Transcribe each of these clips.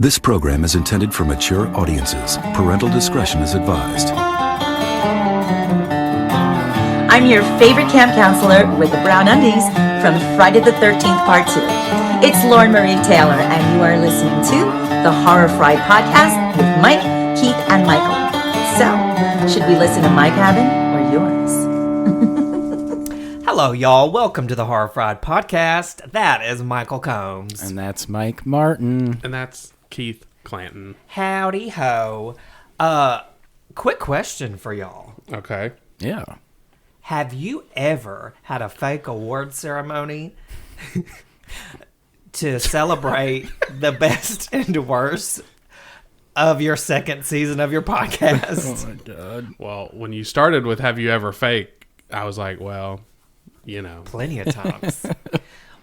This program is intended for mature audiences. Parental discretion is advised. I'm your favorite camp counselor with the brown undies from Friday the 13th Part 2. It's Lauren Marie Taylor, and you are listening to the Horror Fry Podcast with Mike, Keith, and Michael. So, should we listen to my cabin or yours? Hello, y'all. Welcome to the Horror Fried Podcast. That is Michael Combs. And that's Mike Martin. And that's Keith Clanton. Howdy ho. Quick question for y'all. Okay. Yeah. Have you ever had a fake award ceremony to celebrate the best and worst of your second season of your podcast? Oh, my God. Well, when you started with Have You Ever Fake, I was like, well, you know. Plenty of times.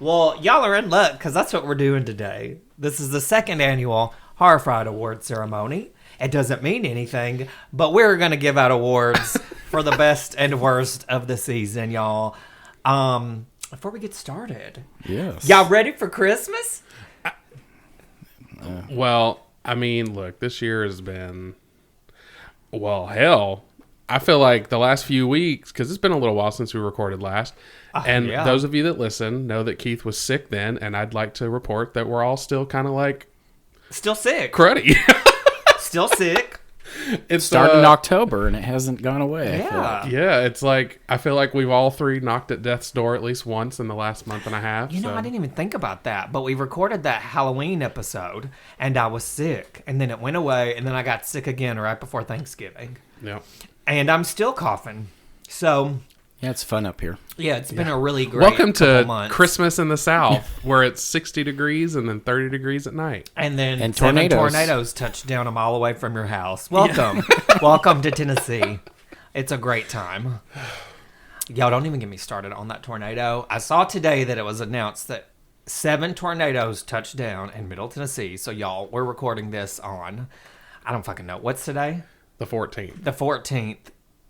Well, y'all are in luck because that's what we're doing today. This is the second annual Horror Fried Award ceremony. It doesn't mean anything, but we're going to give out awards for the best and worst of the season, y'all. Before we get started, Yes. y'all ready for Christmas? Well, I mean, look, this year has been, well, hell. I feel like the last few weeks, because it's been a little while since we recorded last, and yeah. those of you that listen know that Keith was sick then, and I'd like to report that we're all still kind of like Still sick. cruddy. Still sick. It's Started in October, and it hasn't gone away. I feel Yeah. like. Yeah, it's like, I feel like we've all three knocked at death's door at least once in the last month and a half. You know, so. I didn't even think about that, but we recorded that Halloween episode, and I was sick, and then it went away, and then I got sick again right before Thanksgiving. Yeah. And I'm still coughing. So, Yeah, it's fun up here. yeah, it's been a really great Welcome couple to months. Christmas in the South, where it's 60 degrees and then 30 degrees at night. And then And 7 tornadoes. tornadoes touched down a mile away from your house. Welcome. Welcome to Tennessee. It's a great time. Y'all don't even get me started on that tornado. I saw today that it was announced that 7 tornadoes touched down in Middle Tennessee. So, y'all, we're recording this on, I don't fucking know. What's today? The 14th. The 14th.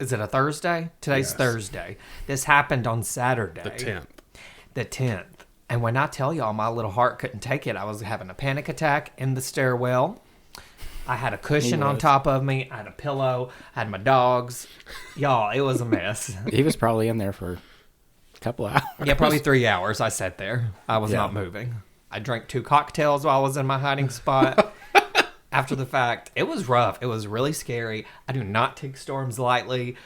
Is it a Thursday? Today's Yes. Thursday. This happened on Saturday. The 10th. The 10th. And when I tell y'all my little heart couldn't take it, I was having a panic attack in the stairwell. I had a cushion on top of me. I had a pillow. I had my dogs. Y'all, it was a mess. He was probably in there for a couple hours. Yeah, probably 3 hours I sat there. I was Yeah. not moving. I drank 2 cocktails while I was in my hiding spot. After the fact, it was rough. It was really scary. I do not take storms lightly.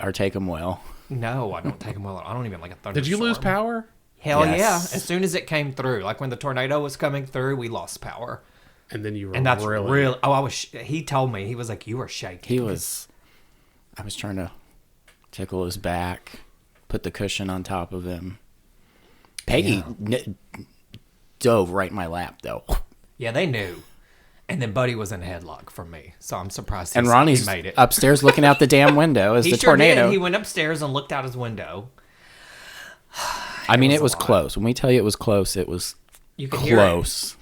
Or take them well. No, I don't take them well. I don't even like a thunderstorm. Did you lose power? Hell Yes. yeah. As soon as it came through, like when the tornado was coming through, we lost power. And then you were And that's really... real. Oh, I was. He told me, he was like, you were shaking. I was trying to tickle his back, put the cushion on top of him. Peggy dove right in my lap, though. Yeah, they knew. And then Buddy was in a headlock from me. So I'm surprised And he Ronnie's made it. upstairs looking out the damn window as He the sure tornado. did. He went upstairs and looked out his window. I mean, was it a was lot. close. When we tell you it was close, it was You could hear it. close.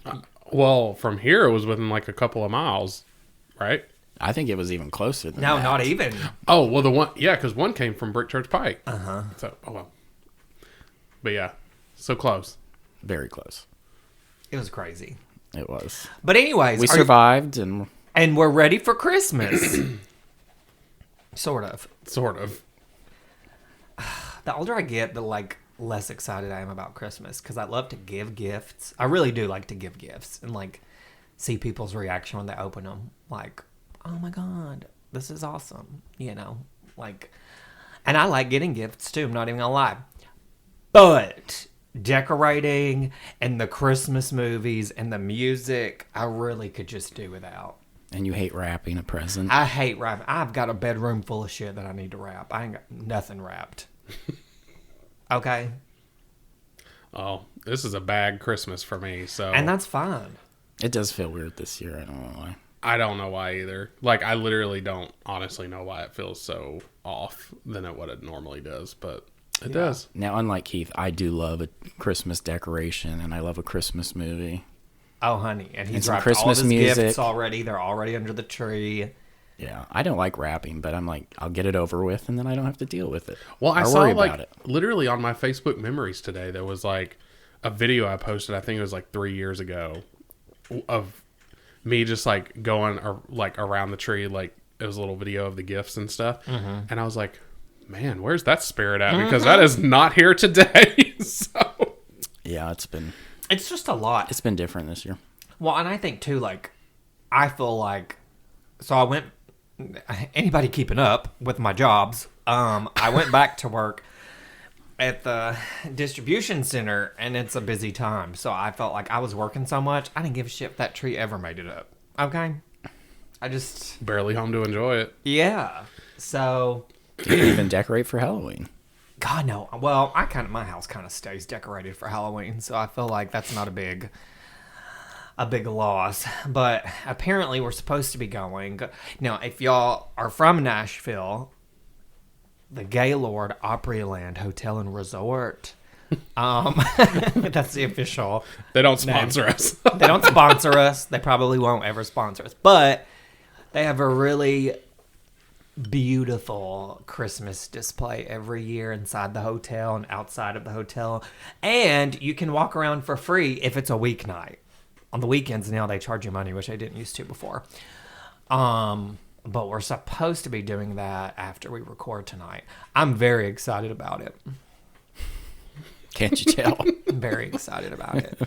Well, from here, it was within like a couple of miles, right? I think it was even closer than No, that. not even. Oh, well, the one... Yeah, because one came from Brick Church Pike. Uh-huh. So, oh, well. But yeah, so close. Very close. It was crazy. It was. But anyways, We survived, and and we're ready for Christmas. Sort of. Sort of. The older I get, the less excited I am about Christmas because I love to give gifts. I really do like to give gifts and see people's reaction when they open them. Like, oh my God, this is awesome. You know, and I like getting gifts too. I'm not even gonna lie. But decorating and the Christmas movies and the music, I really could just do without. you hate wrapping a present. I hate wrapping. I've got a bedroom full of shit that I need to wrap. I ain't got nothing wrapped. Okay? Oh, this is a bad Christmas for me, so... And that's fine. It does feel weird this year. I don't know why. I don't know why either. Like, I literally don't honestly know why it feels so off than what it normally does, but it does. Now, unlike Keith, I do love a Christmas decoration, and I love a Christmas movie. Oh, honey. And And he's some wrapped Christmas all of his music. gifts already. They're already under the tree. Yeah, I don't like wrapping, but I'm like, I'll get it over with, and then I don't have to deal with it. Well, I Or saw, worry like, about it. literally on my Facebook memories today, there was, like, a video I posted, I think it was, like, 3 years ago, of me just like going like around the tree, like it was a little video of the gifts and stuff, and I was like, man, where's that spirit at? Because that is not here today. So Yeah, It's just a lot. it's been different this year. Well, and I think too, like, I feel like, so I went, anybody keeping up with my jobs, I went back to work at the distribution center, and it's a busy time. So I felt like I was working so much, I didn't give a shit if that tree ever made it up. Okay? I just, barely home to enjoy it. yeah. So, You didn't even decorate for Halloween. God, no. Well, my house kind of stays decorated for Halloween, so I feel like that's not a big loss. But apparently we're supposed to be going. Now, if y'all are from Nashville, the Gaylord Opryland Hotel and Resort, that's the official. They don't sponsor us. They don't sponsor us. They probably won't ever sponsor us. But they have a really beautiful Christmas display every year inside the hotel and outside of the hotel. And you can walk around for free if it's a weeknight. On the weekends now they charge you money, which they didn't used to before. But we're supposed to be doing that after we record tonight. I'm very excited about it. Can't you tell? I'm very excited about it.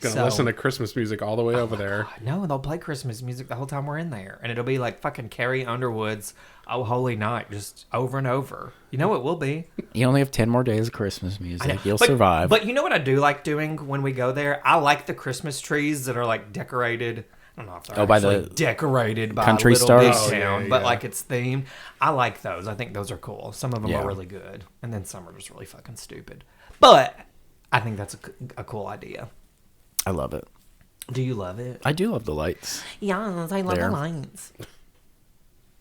Gonna listen to Christmas music all the way over there. No, they'll play Christmas music the whole time we're in there. And it'll be like fucking Carrie Underwood's Oh Holy Night, just over and over. You know it will be. You only have 10 more days of Christmas I know. music. You'll But- survive. But you know what I do like doing when we go there? I like the Christmas trees that are like decorated. I don't know if they're by actually the decorated by country Little stars? Big Oh, Town, yeah, but yeah. like it's themed. I like those. I think those are cool. Some of them Yeah. are really good, and then some are just really fucking stupid. But I think that's a cool idea. I love it. Do you love it? I do love the lights. Yes, I love There. the lights.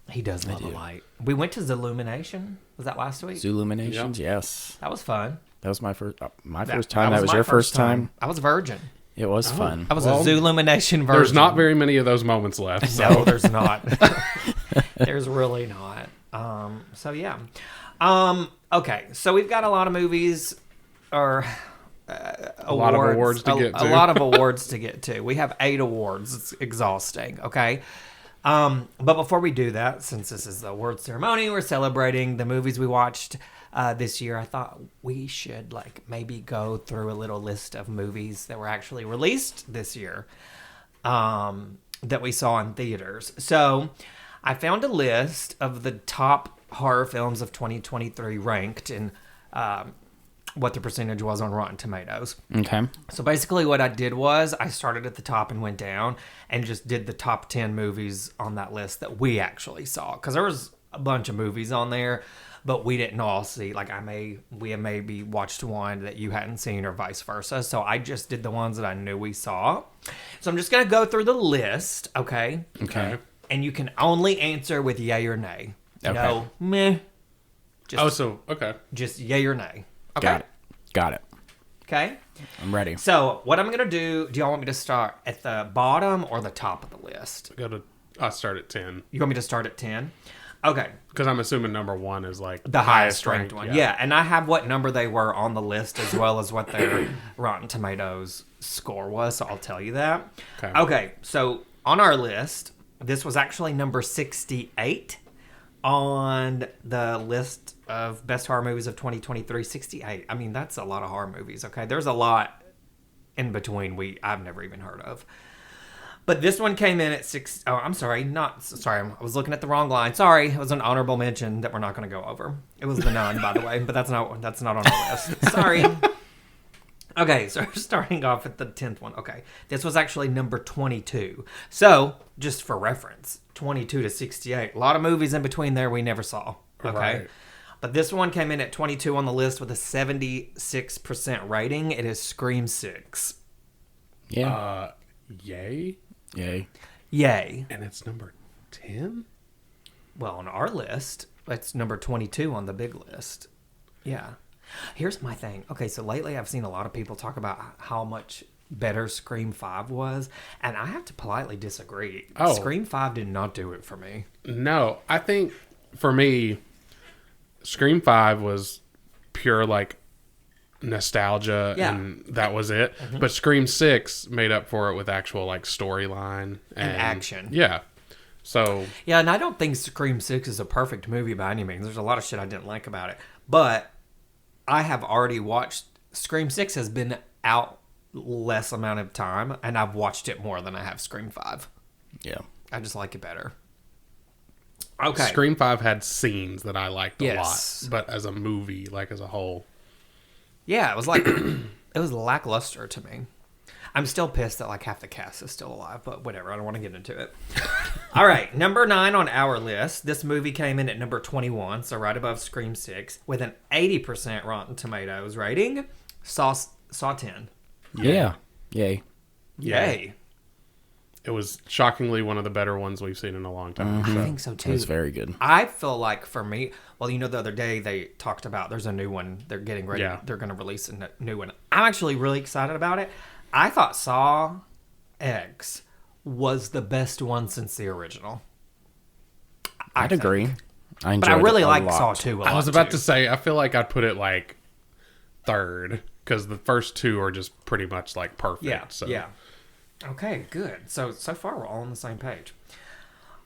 He does love the light. We went to Zillumination. Was that last week? Zilluminations, yes. That was fun. That was my first time. That was was my your first time. I was virgin. It was fun. I was Well, a Zillumination virgin. There's not very many of those moments left. So. No, there's not. There's really not. So yeah. Okay, so we've got a lot of movies or A lot of awards to get to. A lot of awards to get to. We have 8 awards. It's exhausting. Okay. But before we do that, since this is the award ceremony, we're celebrating the movies we watched this year. I thought we should like maybe go through a little list of movies that were actually released this year that we saw in theaters. So I found a list of the top horror films of 2023 ranked and what the percentage was on Rotten Tomatoes. Okay. So basically what I did was I started at the top and went down and just did the top 10 movies on that list that we actually saw. Because there was a bunch of movies on there, but we didn't all see. Like we have maybe watched one that you hadn't seen or vice versa. So I just did the ones that I knew we saw. So I'm just going to go through the list, okay? Okay. And you can only answer with yay or nay. Okay. No, meh. Okay. Just yay or nay. Okay? Got it. Okay? I'm ready. So, what I'm going to do y'all want me to start at the bottom or the top of the list? I start at 10 You want me to start at 10? Okay. because I'm assuming number 1 is like The highest ranked one. Yeah. And I have what number they were on the list as well as what their Rotten Tomatoes score was. So, I'll tell you that. Okay. So, on our list, this was actually number 68 on the list of best horror movies of 2023. 68. I mean, that's a lot of horror movies, okay? There's a lot in between I've never even heard of. But this one came in at 6. Oh, I'm sorry. I was looking at the wrong line. Sorry. It was an honorable mention that we're not going to go over. It was The Nun, by the way, but that's not on our list. Sorry. Okay, so we're starting off at the 10th one. Okay. This was actually number 22. So, just for reference, 22 to 68. A lot of movies in between there we never saw. Okay. Right. But this one came in at 22 on the list with a 76% rating. It is Scream 6. Yeah. Yay. Yay. Yay. And it's number 10? Well, on our list, it's number 22 on the big list. Yeah. Here's my thing. Okay, so lately I've seen a lot of people talk about how much better Scream 5 was, and I have to politely disagree. Oh. Scream 5 did not do it for me. No, I think for me, Scream 5 was pure like nostalgia Yeah. and that was it. But Scream 6 made up for it with actual like storyline and action. Yeah. So Yeah, and I don't think Scream 6 is a perfect movie by any means. There's a lot of shit I didn't like about it. But I have already watched... Scream 6 has been out less amount of time, and I've watched it more than I have Scream 5. Yeah. I just like it better. Okay. Scream 5 had scenes that I liked a Yes. lot. But as a movie, like as a whole. Yeah, it was like... it was lackluster to me. I'm still pissed that like half the cast is still alive, but whatever. I don't want to get into it. All right, number 9 on our list. This movie came in at number 21, so right above Scream 6, with an 80% Rotten Tomatoes rating. Saw 10. Yeah. Yay. Yay. It was shockingly one of the better ones we've seen in a long time. I think so It too. was very good. I feel like for me, well, you know, the other day they talked about there's a new one. They're getting ready. Yeah. They're going to release a new one. I'm actually really excited about it. I thought Saw X was the best one since the original. I'd think. agree. I But I enjoyed really it a like lot. Saw 2 a lot. I was about too. to say, I feel like I'd put it like third because the first two are just pretty much like perfect. Yeah. So. Yeah. Okay, good. So far we're all on the same page.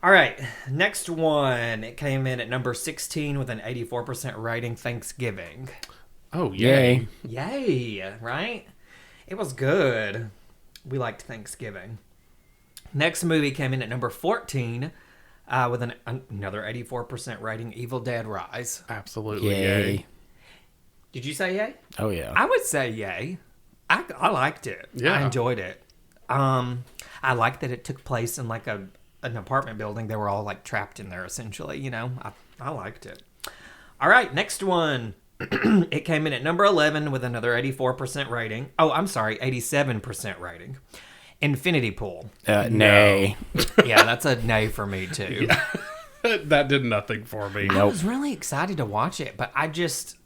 All right, next one. It came in at number 16 with an 84% rating. Thanksgiving. Oh, yay. Yay, right? It was good. We liked Thanksgiving. Next movie came in at number 14 with another 84% rating. Evil Dead Rise. Absolutely Yay. yay. Did you say yay? Oh, yeah. I would say yay. I liked it. Yeah. I enjoyed it. I liked that it took place in like an apartment building. They were all like trapped in there essentially, you know. I liked it. All right, next one. It came in at number 11 with another 84% rating. Oh, I'm sorry, 87% rating. Infinity Pool. Nay. Yeah, that's a nay for me too. That did nothing for me. I was really excited to watch it, but I just...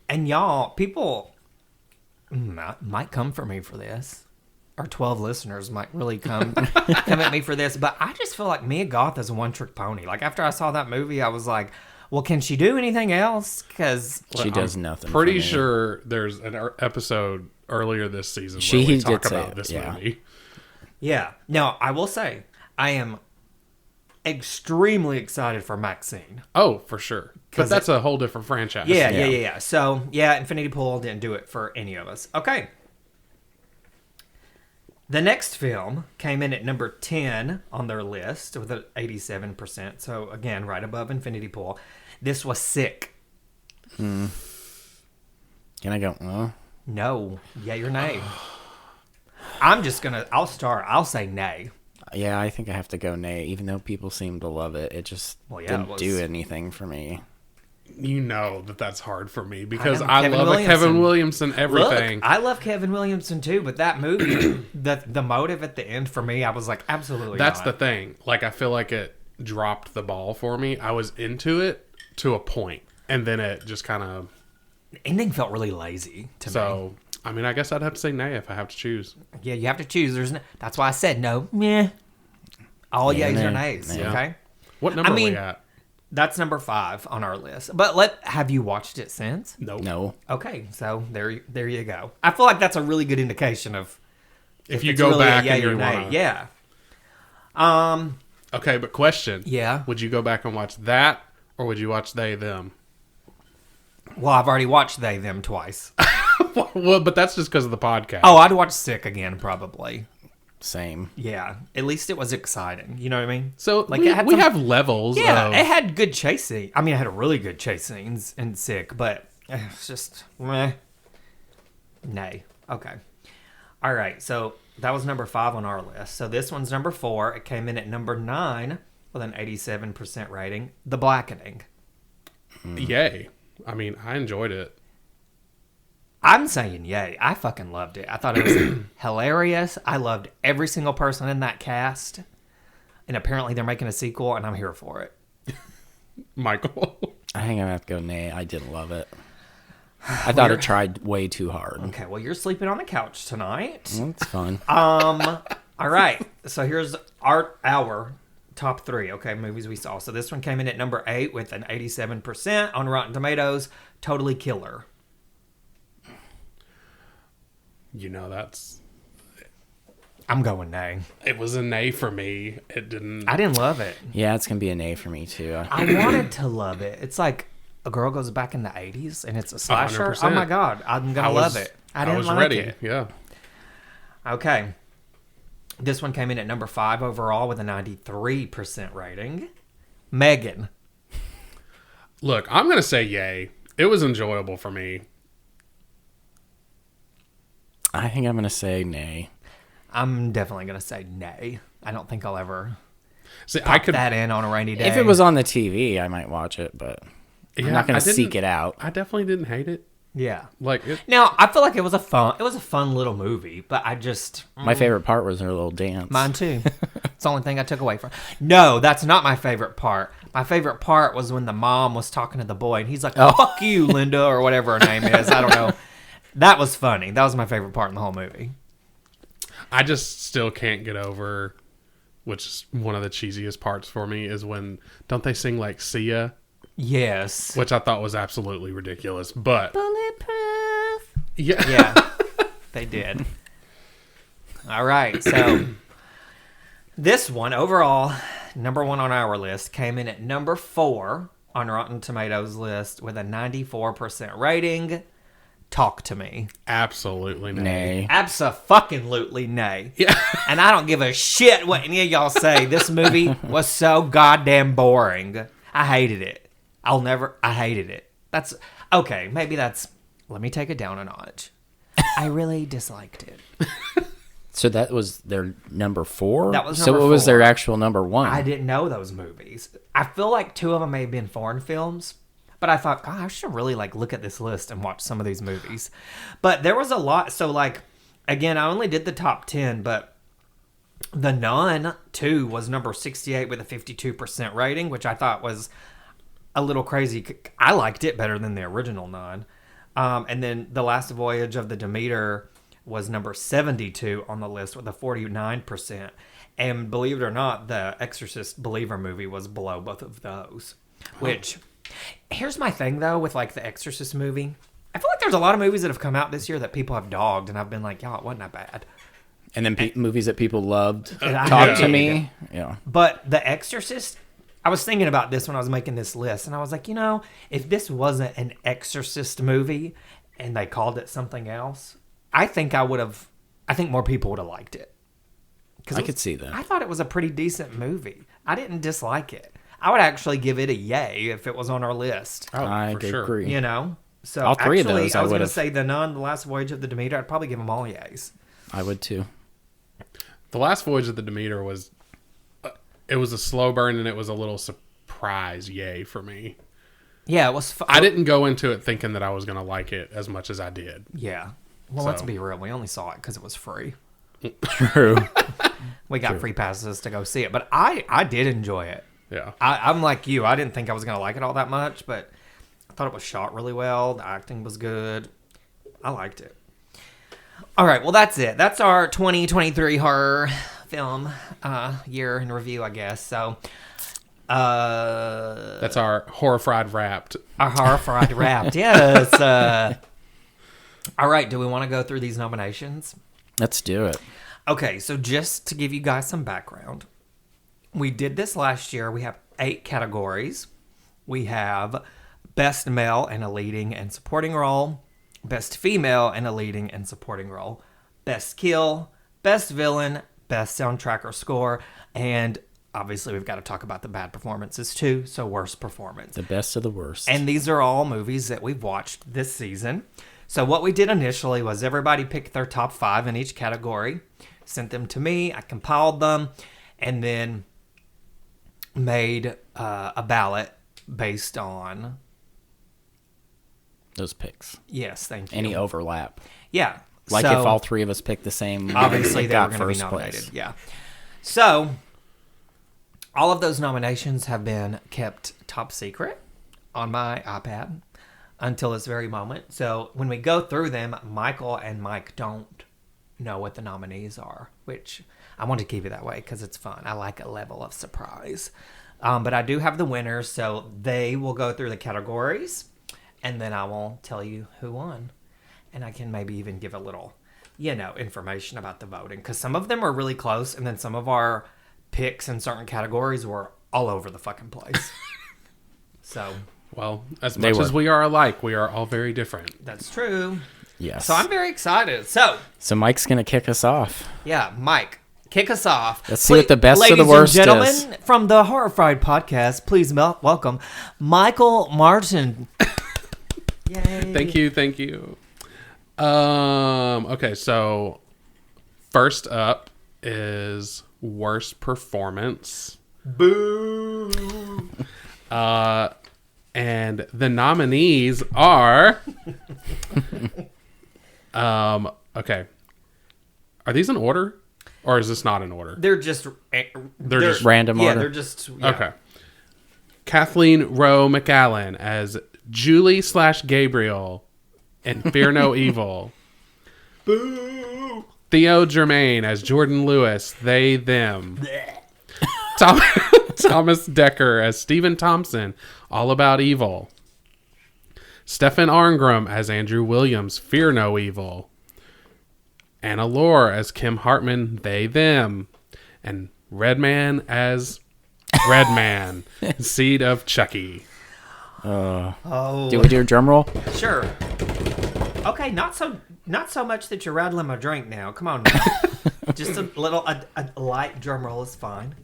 And y'all, people might come for me for this. Our 12 listeners might really come at me for this. But I just feel like Mia Goth is a one-trick pony. Like, after I saw that movie, I was like, well, can she do anything else? Because... She does nothing. Pretty for me. sure there's an episode earlier this season She where we did talk say about it, this yeah. movie. Yeah. Now, I will say, I am extremely excited for Maxine. Oh, for sure. 'Cause But that's a whole different franchise. Yeah. So, yeah, Infinity Pool didn't do it for any of us. Okay. The next film came in at number 10 on their list with an 87%. So, again, right above Infinity Pool. This was Sick. Can I go? No. Yay or nay? I'll say nay. Yeah, I think I have to go nay. Even though people seem to love it, it just Well, yeah, didn't it was- do anything for me. You know that's hard for me because know, I Kevin love Williamson. Kevin Williamson everything. Look, I love Kevin Williamson too, but that movie, the motive at the end for me, I was like, absolutely That's not. the thing. Like, I feel like it dropped the ball for me. I was into it to a point, and then it just kind of... The ending felt really lazy to me. So, I mean, I guess I'd have to say nay if I have to choose. Yeah, you have to choose. That's why I said no. Meh. All Yeah, yays or nay. nays. Yeah. Okay. What number I are mean- we at? That's number 5 on our list. But have you watched it since? Nope. No. Okay, so there you go. I feel like that's a really good indication of If you it's go really back a yay and you or nay. wanna... Yeah. Okay, but question. Yeah. Would you go back and watch that, or would you watch They, Them? Well, I've already watched They, Them twice. Well, but that's just because of the podcast. Oh, I'd watch Sick again probably. Same. Yeah. At least it was exciting. You know what I mean? So, Like, we, it had we some- have levels Yeah, of... it had good chase scenes. I mean, it had a really good chase scenes in Sick, but it's just meh. Nay. Okay. All right. So that was number 5 on our list. So this one's number 4. It came in at number 9 with an 87% rating. The Blackening. Yay. I mean, I enjoyed it. I'm saying yay. I fucking loved it. I thought it was hilarious. I loved every single person in that cast. And apparently they're making a sequel, and I'm here for it. Michael. I think I'm gonna have to go nay. I didn't love it. I thought it tried way too hard. Okay, well, you're sleeping on the couch tonight. Well, it's fun. All right. So here's our top 3, okay, movies we saw. So this one came in at number 8 with an 87% on Rotten Tomatoes. Totally Killer. that's... I'm going nay. It was an A for me. It didn't... I didn't love it. Yeah, it's gonna be an A for me too. I wanted to love it. It's like a girl goes back in the 80s and it's a slasher. 100%. Oh my God. I'm going to love it. I didn't was like ready. it. Yeah. Okay. This one came in at number 5 overall with a 93% rating. Megan. Look, I'm going to say yay. It was enjoyable for me. I think I'm gonna say nay. I'm definitely going to say nay. I don't think I'll ever See, pop that in on a rainy day. If it was on the TV, I might watch it, but I'm Yeah, not gonna I didn't- seek it out. I definitely didn't hate it. Yeah. Like, it, Now, I feel like it was a fun little movie, but I just... My favorite part was her little dance. Mine too. It's the only thing I took away from. No, that's not my favorite part. My favorite part was when the mom was talking to the boy, and he's like, "Fuck you, Linda," or whatever her name is. I don't know. That was funny. That was my favorite part in the whole movie. I just still can't get over, which is one of the cheesiest parts for me, is when, don't they sing like "See Ya"? Yes. Which I thought was absolutely ridiculous, but Bulletproof. yeah, Yeah, they did. All right, so this one overall, number 1 on our list, came in at number 4 on Rotten Tomatoes list with a 94% rating. Talk to me. absolutely nay. Nay. Abso-fucking-lutely nay. Yeah. And I don't give a shit what any of y'all say. This movie was so goddamn boring. I hated it. I hated it. That's, okay, maybe that's, let me take it down a notch. I really disliked it. So that was their number 4? That was So number what was 4. their actual number 1? I didn't know those movies. I feel like 2 of them may have been foreign films, but I thought, God, I should really like look at this list and watch some of these movies. But there was a lot. So like, again, I only did the top 10, but The Nun 2 was number 68 with a 52% rating, which I thought was a little crazy. I liked it better than the original Nun. And then The Last Voyage of the Demeter was number 72 on the list with a 49%. And believe it or not, the Exorcist Believer movie was below both of those. Which, here's my thing though with like the Exorcist movie. I feel like there's a lot of movies that have come out this year that people have dogged, and I've been like, y'all, it wasn't that bad. And then movies that people loved. And I Talk hated to it. me. Yeah. But The Exorcist, I was thinking about this when I was making this list, and I was like, if this wasn't an Exorcist movie and they called it something else, I think more people would have liked it. I could see that. I thought it was a pretty decent movie. I didn't dislike it. I would actually give it a yay if it was on our list. Oh, I for sure. agree. So All three of actually, those I I was going to would've- say The Nun, The Last Voyage of the Demeter. I'd probably give them all yays. I would too. The Last Voyage of the Demeter was, it was a slow burn, and it was a little surprise yay for me. Yeah, it was fun. I didn't go into it thinking that I was going to like it as much as I did. Yeah. Well, So. let's be real. We only saw it because it was free. True. We got free passes to go see it. But I did enjoy it. Yeah. I'm like you. I didn't think I was going to like it all that much, but I thought it was shot really well. The acting was good. I liked it. All right. Well, that's it. That's our 2023 horror film year in review, I guess. So, That's our horrified wrapped. our horrified wrapped. Yes. All right. Do we want to go through these nominations? Let's do it. Okay, so just to give you guys some background, we did this last year. We have 8 categories. We have Best Male in a Leading and Supporting Role, Best Female in a Leading and Supporting Role, Best Kill, Best Villain, Best Soundtrack or Score, and obviously we've got to talk about the bad performances too, so Worst Performance. The best of the worst. And these are all movies that we've watched this season. So what we did initially was everybody picked their top 5 in each category, sent them to me, I compiled them, and then made a ballot based on... those picks. Yes, thank you. Any overlap. Yeah. Like so, if all 3 of us picked the same. obviously they were got going to be first nominated. place. Yeah. So all of those nominations have been kept top secret on my iPad until this very moment. So when we go through them, Michael and Mike don't know what the nominees are, which I want to keep it that way because it's fun. I like a level of surprise. But I do have the winners, so they will go through the categories, and then I will tell you who won. And I can maybe even give a little information about the voting, because some of them are really close, and then some of our picks in certain categories were all over the fucking place. So, Well, as much as we are alike, we are all very different. that's true. Yes. So I'm very excited. So Mike's going to kick us off. yeah, Mike, kick us off. Let's see what the best of the worst Ladies and is. gentlemen, from the Horrified Podcast, please welcome Michael Martin. Yay. Thank you. Okay, so first up is worst performance. Boo. And the nominees are okay. Are these in order? Or is this not in order? They're just random yeah, order? they're just Okay. Kathleen Rowe McAllen as Julie/Gabriel in Fear No Evil. Boo. Theo Germain as Jordan Lewis, they, them. Thomas Decker as Stephen Thompson, All About Evil. Stephen Arngram as Andrew Williams, Fear No Evil. Anna Lore as Kim Hartman, they, them. And Redman as Redman, Seed of Chucky. Oh, Do we do a drum roll? sure. Okay, not so much that you're rattling my drink now. Come on, now. Just a little a light drum roll is fine,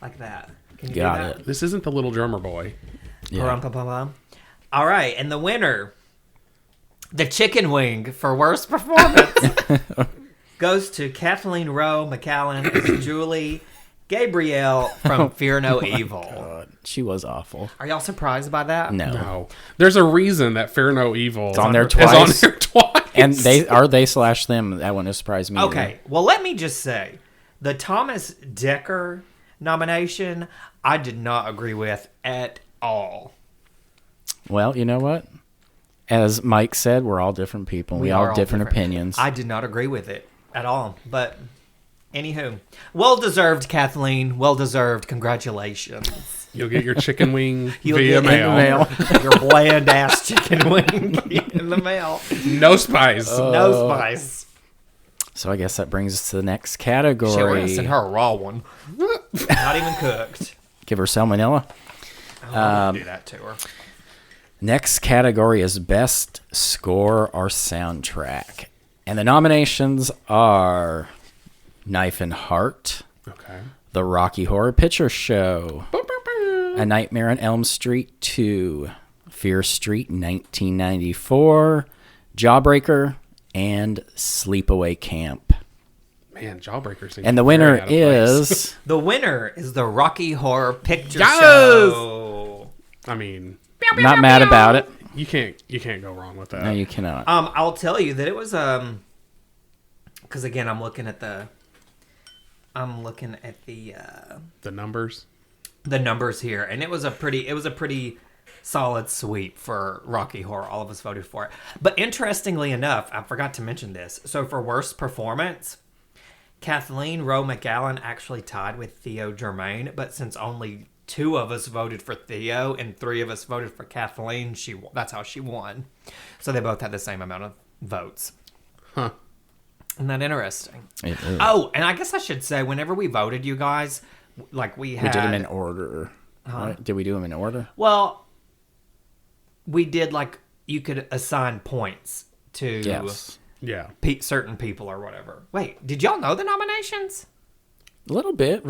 like that. Can you Got do that? it. This isn't the Little Drummer Boy. Ba-rum-pa-pa-pum. All right, and the winner, the chicken wing for worst performance, goes to Kathleen Rowe McAllen as Julie Gabrielle from Fear No Evil. She was awful. Are y'all surprised by that? No. There's a reason that Fear No Evil It's on there is on twice. there twice. And they/them. That wouldn't have surprised me. Okay, well, let me just say, the Thomas Decker nomination, I did not agree with at all. Well, you know what? As Mike said, we're all different people. We all are have different opinions. I did not agree with it at all. But, anywho, well-deserved, Kathleen. Well-deserved. Congratulations. You'll get your chicken wing You'll via get in the mail. Your bland-ass chicken wing in the mail. No spice. No spice. So I guess that brings us to the next category. Sure, we're gonna send her a raw one. Not even cooked. Give her salmonella. I'll do that to her. Next category is Best Score or Soundtrack. And the nominations are Knife and Heart, Okay. The Rocky Horror Picture Show, A Nightmare on Elm Street 2, Fear Street 1994, Jawbreaker, and Sleepaway Camp. Man, Jawbreaker seems And the very winner out of place. is... The winner is the Rocky Horror Picture Yes! Show. I mean, Not mad about it. you can't go wrong with that. No, you cannot. I'll tell you that it was because again I'm looking at the The numbers. the numbers here, and it was a pretty solid sweep for Rocky Horror. All of us voted for it. But interestingly enough, I forgot to mention this. So for worst performance, Kathleen Rowe McAllen actually tied with Theo Germain, but since only 2 of us voted for Theo and 3 of us voted for Kathleen, that's how she won. So they both had the same amount of votes. Huh. Isn't that interesting? It is. Oh, and I guess I should say, whenever we voted, you guys, like we We did them in order. Right? Did we do them in order? Well, we did like you could assign points to Yes. Yeah. certain people or whatever. Wait, did y'all know the nominations? A little bit.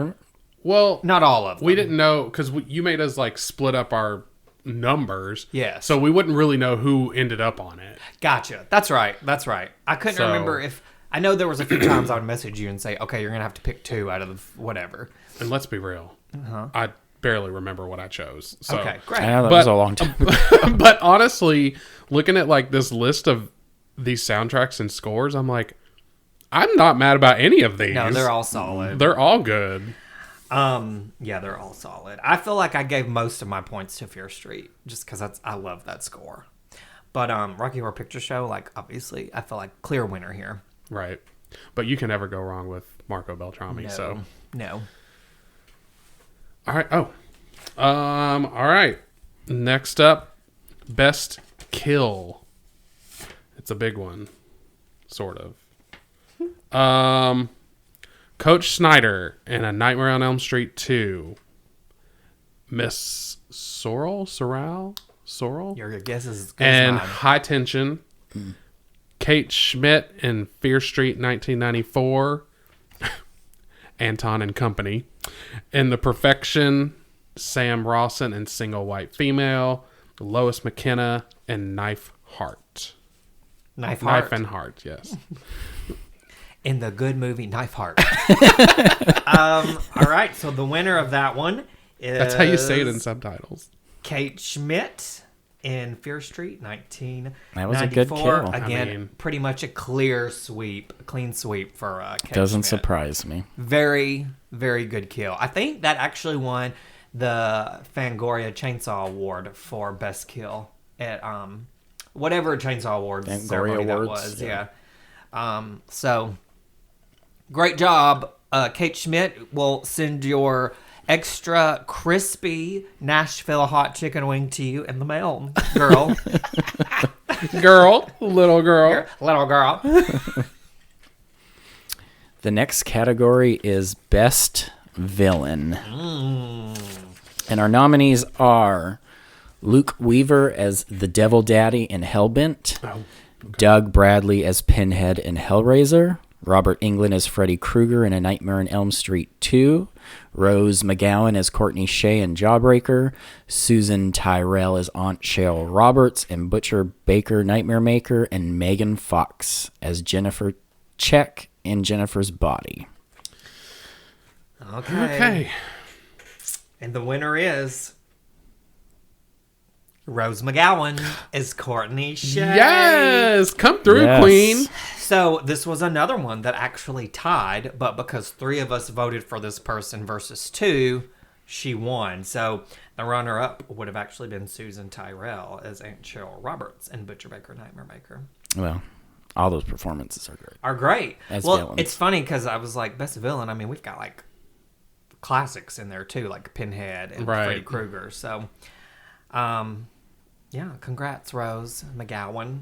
Well, Not all of them. we didn't know because you made us like split up our numbers. Yes. So we wouldn't really know who ended up on it. Gotcha. That's right. I couldn't So- remember if I know there was a few times I would message you and say, "Okay, you're gonna have to pick 2 out of whatever." And let's be real, I barely remember what I chose. So. Okay, great. I know that But- was a long time. But honestly, looking at like this list of these soundtracks and scores, I'm like, I'm not mad about any of these. No, they're all solid. They're all good. Yeah, they're all solid. I feel like I gave most of my points to Fear Street just because I love that score. But Rocky Horror Picture Show, like obviously, I feel like clear winner here. Right. But you can never go wrong with Marco Beltrami. No, So, no. all right. Oh, all right. Next up, Best Kill. It's a big one, sort of. Coach Snyder in A Nightmare on Elm Street 2. Miss Sorrell? Your guess is as good as And mine. High Tension. Kate Schmidt in Fear Street 1994. Anton and Company. In The Perfection, Sam Rawson and Single White Female. Lois McKenna and Knife Heart. Knife Knife and Heart, yes. In the good movie Knife Heart. All right, so the winner of that one is... That's how you say it in subtitles. Kate Schmidt in Fear Street, 1994. That was a good kill. Again, I mean- pretty much a clean sweep for Kate Doesn't Schmidt. surprise me. Very, very good kill. I think that actually won the Fangoria Chainsaw Award for Best Kill at whatever Chainsaw Awards Fangoria ceremony that Awards, was. yeah. So, great job. Kate Schmidt will send your extra crispy Nashville Hot Chicken Wing to you in the mail, girl. Little girl. Little girl. The next category is Best Villain. And our nominees are Luke Weaver as the Devil Daddy in Hellbent, Doug Bradley as Pinhead in Hellraiser, Robert Englund as Freddy Krueger in A Nightmare on Elm Street 2, Rose McGowan as Courtney Shea in Jawbreaker, Susan Tyrell as Aunt Cheryl Roberts and Butcher Baker Nightmare Maker, and Megan Fox as Jennifer Check in Jennifer's Body. Okay. And the winner is Rose McGowan as Courtney Shea. Yes! Come through, Yes. Queen. So this was another one that actually tied, but because 3 of us voted for this person versus 2, she won. So the runner-up would have actually been Susan Tyrell as Aunt Cheryl Roberts and Butcher Baker Nightmare Maker. Well, all those performances are great. Are great. As well, villains. it's funny because I was like, best villain. I mean, we've got like classics in there too, like Pinhead and Right. Freddy Krueger. So, yeah, congrats, Rose McGowan.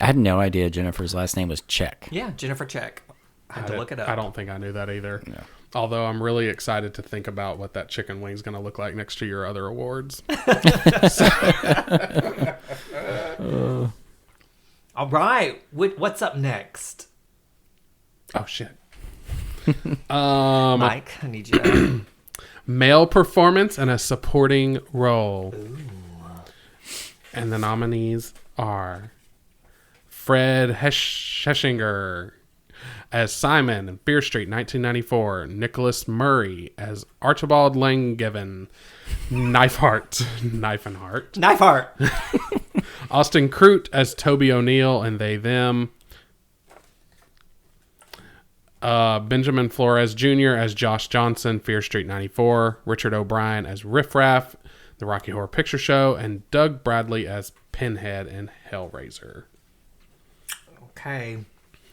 I had no idea Jennifer's last name was Check. Yeah, Jennifer Check. I had to look it up. I don't think I knew that either. Although I'm really excited to think about what that chicken wing's going to look like next to your other awards. All right, what's up next? Oh, shit. Mike, I need you to... Male performance and a supporting role. Ooh. And the nominees are Fred Heschinger as Simon in Fear Street 1994, Nicholas Murray as Archibald Langevin, Knife and Heart, Knife Heart. Austin Crute as Toby O'Neill and They Them, Benjamin Flores Jr. as Josh Johnson, Fear Street 94, Richard O'Brien as Riff Raff, The Rocky Horror Picture Show, and Doug Bradley as Pinhead in Hellraiser. Okay,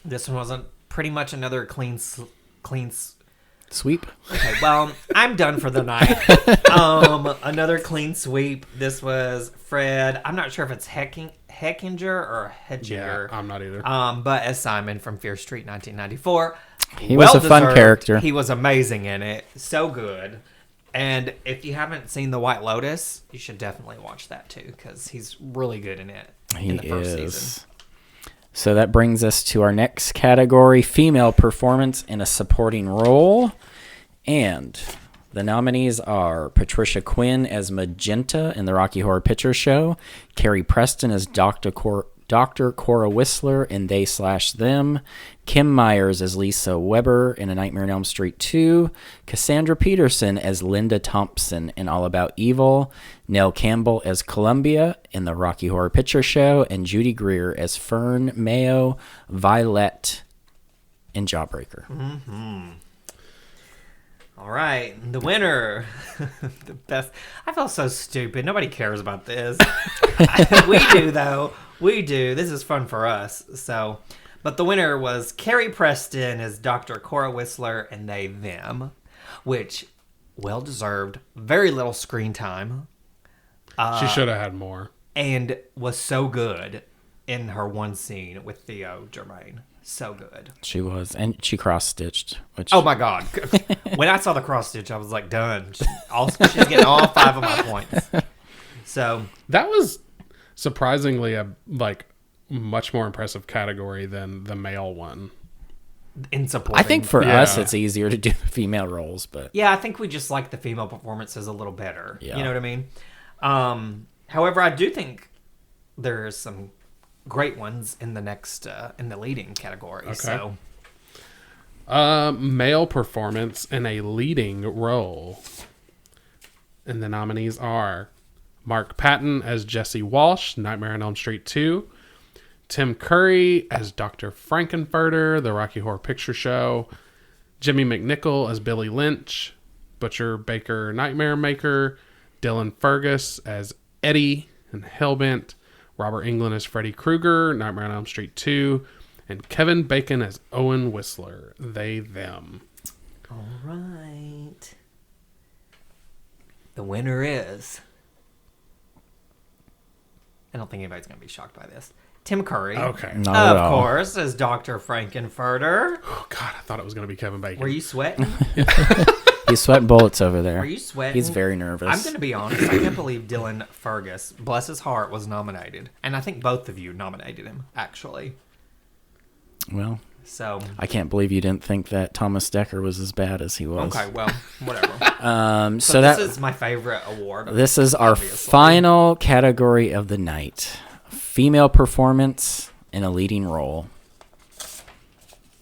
this one wasn't pretty much another clean. Sweep. Okay, well, I'm done for the night. Another clean sweep. This was Fred. I'm not sure if it's Heckinger or Hedginger. Yeah, I'm not either. But as Simon from Fear Street 1994. He was a fun character. He was amazing in it. So good. And if you haven't seen The White Lotus, you should definitely watch that too, because he's really good in it. He in the first is. season. So that brings us to our next category, female performance in a supporting role. And the nominees are Patricia Quinn as Magenta in the Rocky Horror Picture Show, Carrie Preston as Dr. Cora Whistler in They/Them, Kim Myers as Lisa Weber in A Nightmare on Elm Street 2, Cassandra Peterson as Linda Thompson in All About Evil, Nell Campbell as Columbia in the Rocky Horror Picture Show, and Judy Greer as Fern Mayo Violet in Jawbreaker. Mm-hmm. All right, the winner, the best. I feel so stupid. Nobody cares about this. We do, though. We do. This is fun for us. So, but the winner was Carrie Preston as Dr. Cora Whistler and They Them, which well deserved. Very little screen time. She should have had more. And was so good in her one scene with Theo Germain. So good. She was, and she cross-stitched. Which Oh my God. When I saw the cross stitch, I was like, done. She's getting all 5 of my points. So That was surprisingly a much more impressive category than the male one. in supporting. I think for Yeah. us, it's easier to do the female roles, but Yeah, I think we just like the female performances a little better. Yeah. You know what I mean? However, I do think there's some great ones in the next in the leading category. Okay. So Male performance in a leading role. And the nominees are Mark Patton as Jesse Walsh, Nightmare on Elm Street 2. Tim Curry as Dr. Frankenfurter, The Rocky Horror Picture Show. Jimmy McNichol as Billy Lynch, Butcher Baker Nightmare Maker. Dylan Fergus as Eddie in Hellbent. Robert Englund as Freddy Krueger, Nightmare on Elm Street 2. And Kevin Bacon as Owen Whistler, They, Them. all right. The winner is, I don't think anybody's going to be shocked by this, Tim Curry. Okay. not at Of all. course, as Dr. Frankenfurter. Oh, God, I thought it was going to be Kevin Bacon. Were you sweating? He's sweating bullets over there. Were you sweating? He's very nervous. I'm going to be honest. I can't believe Dylan Fergus, bless his heart, was nominated. And I think both of you nominated him, actually. Well, So, I can't believe you didn't think that Thomas Dekker was as bad as he was. okay, well, whatever. So this that is my favorite award. this is our obviously. final category of the night: female performance in a leading role.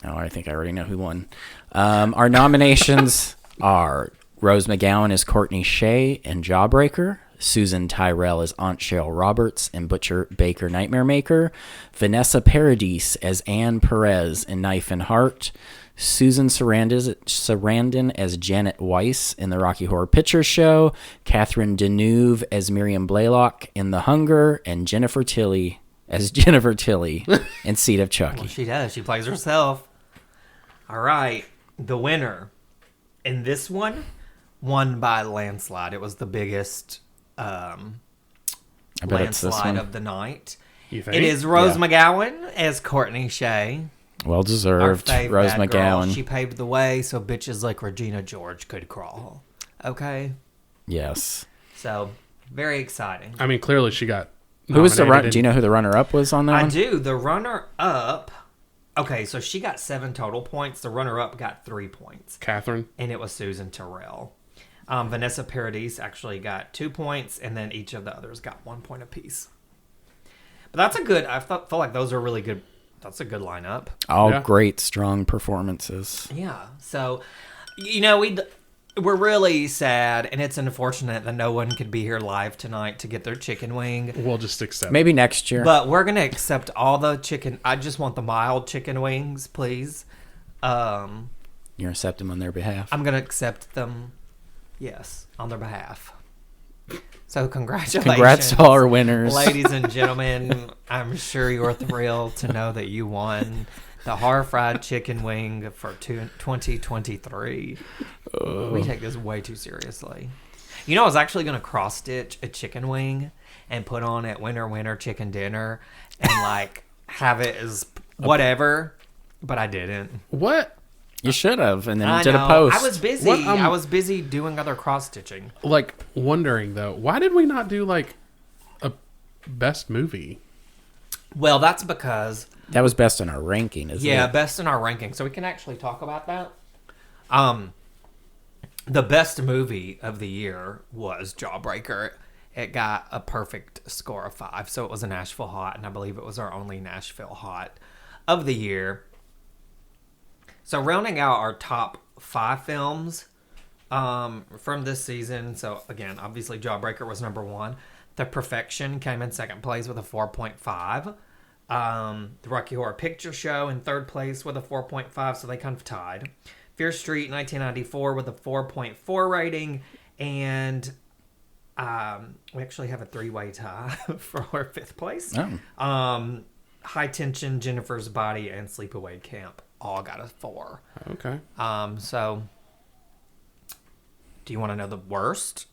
Oh, I think I already know who won. Our nominations are Rose McGowan as Courtney Shea in Jawbreaker, Susan Tyrell as Aunt Cheryl Roberts in Butcher Baker Nightmare Maker, Vanessa Paradis as Anne Perez in Knife and Heart, Susan Sarandon as Janet Weiss in The Rocky Horror Picture Show, Catherine Deneuve as Miriam Blaylock in The Hunger, and Jennifer Tilly as Jennifer Tilly in Seed of Chucky. Well, she does. She plays herself. All right. The winner in this one won by landslide. It was the biggest I bet it's this landslide one. of the night. You think? It is Rose Yeah. McGowan as Courtney Shea. Well Our deserved. fave Rose bad girl. McGowan. She paved the way so bitches like Regina George could crawl. Okay? Yes. So, very exciting. I mean, clearly she got. Who was the run? nominated Do you know who the runner-up was on that I one? do. The runner-up... Okay, so she got 7 total points. The runner-up got 3 points. Catherine. And it was Susan Terrell. Vanessa Paradis actually got 2 points, and then each of the others got 1 point apiece. But that's a good... I felt like those are really good... That's a good lineup. All Yeah. great, strong performances. Yeah. So, you know, we're really sad, and it's unfortunate that no one could be here live tonight to get their chicken wing. We'll just accept. Maybe next year. But we're gonna accept all the chicken. I just want the mild chicken wings, please. You're accept them on their behalf. I'm gonna accept them. Yes, on their behalf. So congratulations, Congrats to all our winners. ladies and gentlemen. I'm sure you're thrilled to know that you won the Horror Fried Chicken Wing for 2023. We take this way too seriously. You know, I was actually going to cross-stitch a chicken wing and put on it winner chicken dinner and, like, have it as whatever, but I didn't. What? You should have, and then I you did know. a post. I was busy. What, I was busy doing other cross-stitching. Like, wondering, though, why did we not do, like, a best movie? Well, that's because... That was best in our ranking, isn't Yeah, it? best in our ranking. So we can actually talk about that. The best movie of the year was Jawbreaker. It got a perfect score of 5. So it was a Nashville Hot, and I believe it was our only Nashville Hot of the year. So rounding out our top 5 films from this season. So again, obviously Jawbreaker was number 1. The Perfection came in second place with a 4.5. The Rocky Horror Picture Show in third place with a 4.5, so they kind of tied. Fear Street 1994 with a 4.4 rating, and we actually have a 3-way tie for our 5th place. Oh. High Tension, Jennifer's Body, and Sleepaway Camp all got a 4. Okay. So do you want to know the worst?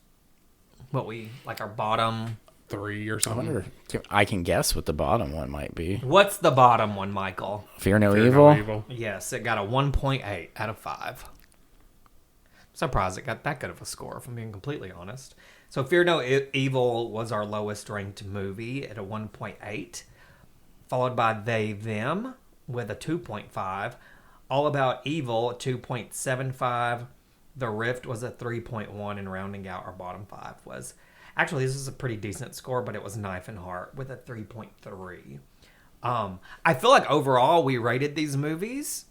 What we like our bottom 3 or I something. wonder. I can guess what the bottom one might be. What's the bottom one, Michael? Fear No Fear No Evil. Evil. Yes, it got a 1.8 out of 5. Surprised it got that good of a score, if I'm being completely honest. So Fear No Evil was our lowest ranked movie at a 1.8, followed by They Them with a 2.5, All About Evil at 2.75, The Rift was a 3.1, and rounding out our bottom 5 was, actually this is a pretty decent score, but it was Knife and Heart with a 3.3. I feel like overall we rated these movies.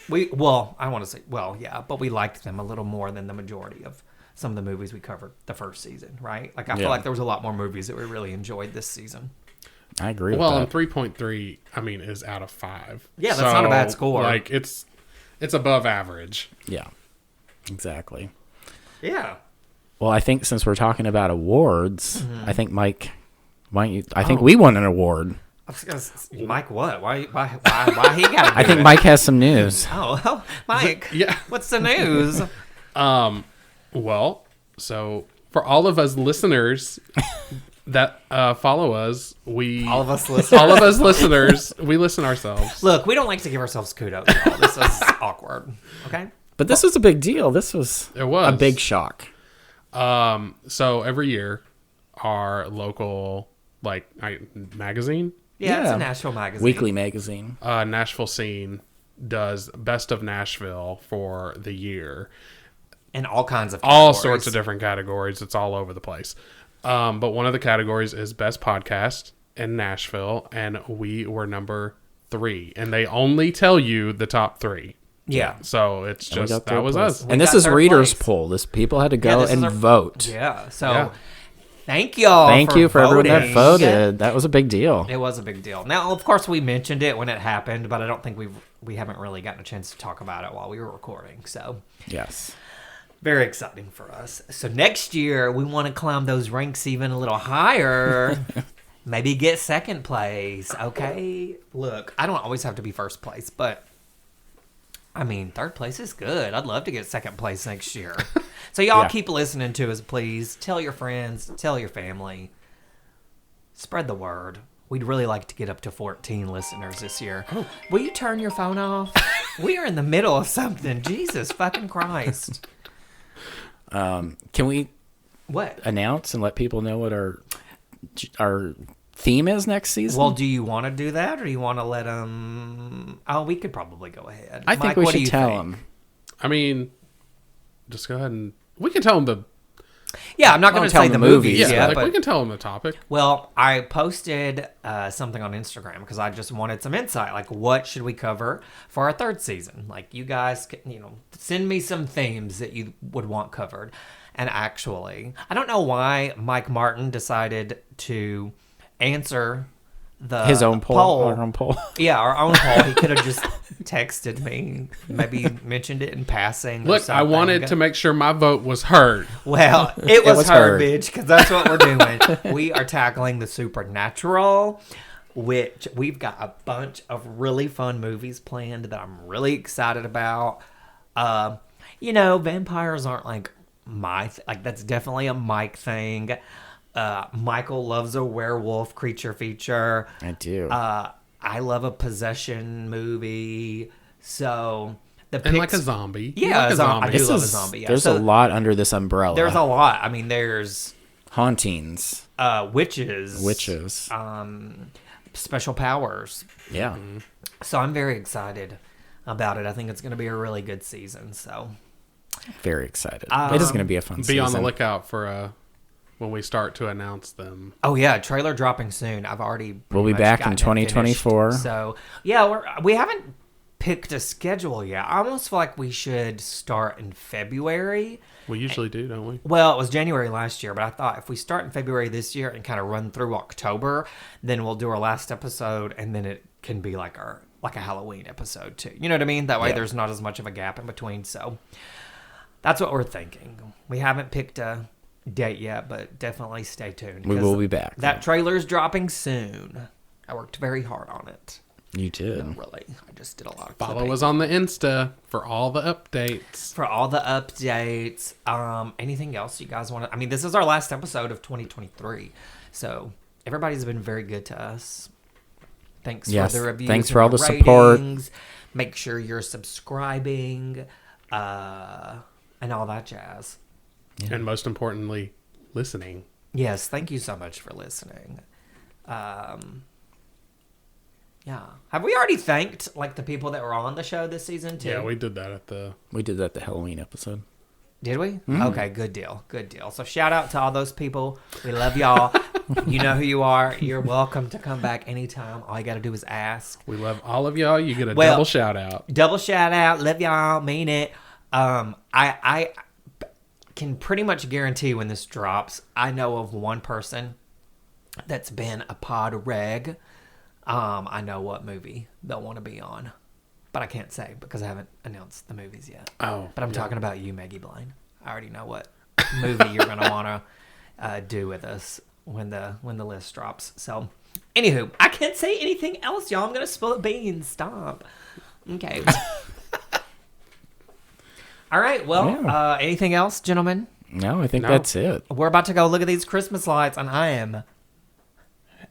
But we liked them a little more than the majority of some of the movies we covered the first season, right? Like I feel like there was a lot more movies that we really enjoyed this season. I agree with Well, that. and 3.3, I mean, is out of 5. Yeah, that's not a bad score. Like it's above average. Yeah, exactly. Yeah. Well, I think since we're talking about awards, I think Mike, I think we won an award. I was gonna say, Mike, what? Why he got to I think Mike has some news. Oh, Mike. Yeah. What's the news? Well, so for all of us listeners that follow us, All of us listeners. all of us listeners, we listen ourselves. Look, we don't like to give ourselves kudos. Y'all. This is awkward. Okay. But this was a big deal. This was, It was a big shock. So every year, our local magazine, Yeah, it's Yeah. a Nashville magazine. Weekly magazine. Nashville Scene, does Best of Nashville for the year. In all kinds of All categories. sorts of different categories. It's all over the place. But one of the categories is Best Podcast in Nashville, and we were number 3. And they only tell you the top 3. Yeah. So it's we just got that third was place. us. We And this got is third readers' place. poll. This people had to go this is and our- vote. Yeah. So Yeah. thank y'all. Thank you for everyone that voting. voted. That was a big deal. It was a big deal. Now, of course, we mentioned it when it happened, but I don't think we haven't really gotten a chance to talk about it while we were recording. So Yes. very exciting for us. So next year we want to climb those ranks even a little higher. Maybe get second place. Okay. Look, I don't always have to be first place, but I mean, third place is good. I'd love to get second place next year. So y'all Yeah. keep listening to us, please. Tell your friends, tell your family. Spread the word. We'd really like to get up to 14 listeners this year. Will you turn your phone off? We are in the middle of something. Jesus fucking Christ. Can we What? announce and let people know what our theme is next season? Well, do you want to do that, or do you want to let them? Oh, we could probably go ahead. I think Mike, we what do should you tell think? them. I mean, just go ahead and we can tell them the Yeah, I'm not going to tell say them the the movies. movies, yeah, yet, like we but can tell them the topic. well, I posted something on Instagram because I just wanted some insight. Like, what should we cover for our third season? Like, you guys, send me some themes that you would want covered. And actually, I don't know why Mike Martin decided to answer His own poll. Our own poll. Yeah, our own poll. He could have just texted me, maybe mentioned it in passing. or Look, I something. wanted to make sure my vote was heard. Well, it was, was her, her. bitch, because that's what we're doing. We are tackling the supernatural, which we've got a bunch of really fun movies planned that I'm really excited about. Vampires aren't like that's definitely a Mike thing. Michael loves a werewolf creature feature. I do. I love a possession movie. So And like a zombie. You Yeah, like a zombie. I do love a is- zombie. Yeah. There's So a lot under this umbrella. There's a lot. I mean, there's hauntings, witches, special powers. yeah. So I'm very excited about it. I think it's going to be a really good season. So Very excited. It is going to be a fun season. Be on the lookout for when we start to announce them. oh yeah, trailer dropping soon. I've already. We'll be pretty much back in gotten it 2024. finished. So yeah, we haven't picked a schedule yet. I almost feel like we should start in February. We usually do, don't we? Well, it was January last year, but I thought if we start in February this year and kind of run through October, then we'll do our last episode, and then it can be like a Halloween episode too. You know what I mean? That way, Yeah. there's not as much of a gap in between. So that's what we're thinking. We haven't picked a date yet, but definitely stay tuned. We 'cause will be back. That trailer's dropping soon. I worked very hard on it. You did. No, really. I just did a lot of Follow clipping. us on the Insta for all the updates. For all the updates. Anything else you guys want to... I mean, this is our last episode of 2023. So, everybody's been very good to us. Thanks Yes, for the reviews. thanks and for all the the support. ratings. Make sure you're subscribing. And all that jazz. And most importantly, listening. Yes, thank you so much for listening. Yeah. Have we already thanked like the people that were on the show this season too? Yeah, we did that at the... We did that the Halloween episode. Did we? Okay, good deal. Good deal. So shout out to all those people. We love y'all. You know who you are. You're welcome to come back anytime. All you got to do is ask. We love all of y'all. You get a Well, double shout out. Double shout out. Love y'all. Mean it. I can pretty much guarantee when this drops, I know of one person that's been a pod reg. I know what movie they'll want to be on, but I can't say because I haven't announced the movies yet. Oh, But I'm talking about you, Maggie Blaine. I already know what movie you're going to want to do with us when the list drops. So, anywho, I can't say anything else, y'all. I'm going to spill the beans. Stop. Okay. All right. Well, anything else, gentlemen? No, I think No. that's it. We're about to go look at these Christmas lights, and I am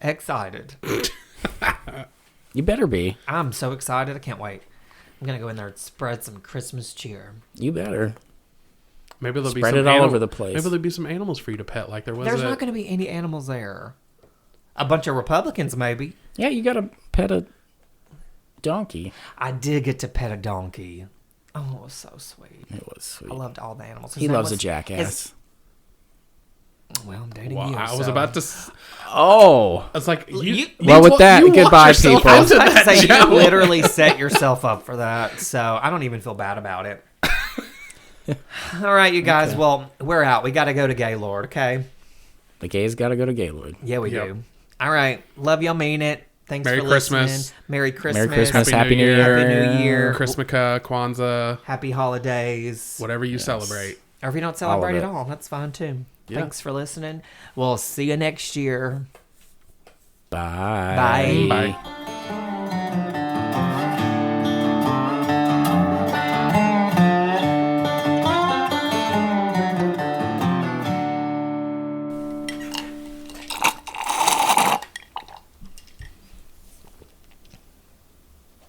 excited. You better be. I'm so excited. I can't wait. I'm going to go in there and spread some Christmas cheer. You better. Maybe there'll be Spread some it all over the place. Maybe there'll be some animals for you to pet, like there was. There's not going to be any animals there. A bunch of Republicans, maybe. Yeah, you got to pet a donkey. I did get to pet a donkey. Oh, it was so sweet. It was sweet. I loved all the animals. His He name loves a was- jackass. Well, I'm dating Wow, you. I was so- about to. Oh. I was like, Well, with that, goodbye, people. I was about to say, you joke. literally set yourself up for that. So I don't even feel bad about it. All right, you guys. Okay. Well, we're out. We got to go to Gaylord, okay? The gays got to go to Gaylord. Yeah, we Yep. do. All right. Love y'all, mean it. Thanks Merry for Christmas. listening. Merry Christmas. Merry Christmas. Happy New Year. Happy New Year. Christmas, Kwanzaa, Happy holidays. whatever you celebrate. Or if you don't celebrate it. at all, that's fine too. Yeah. Thanks for listening. We'll see you next year. Bye. Bye. Bye.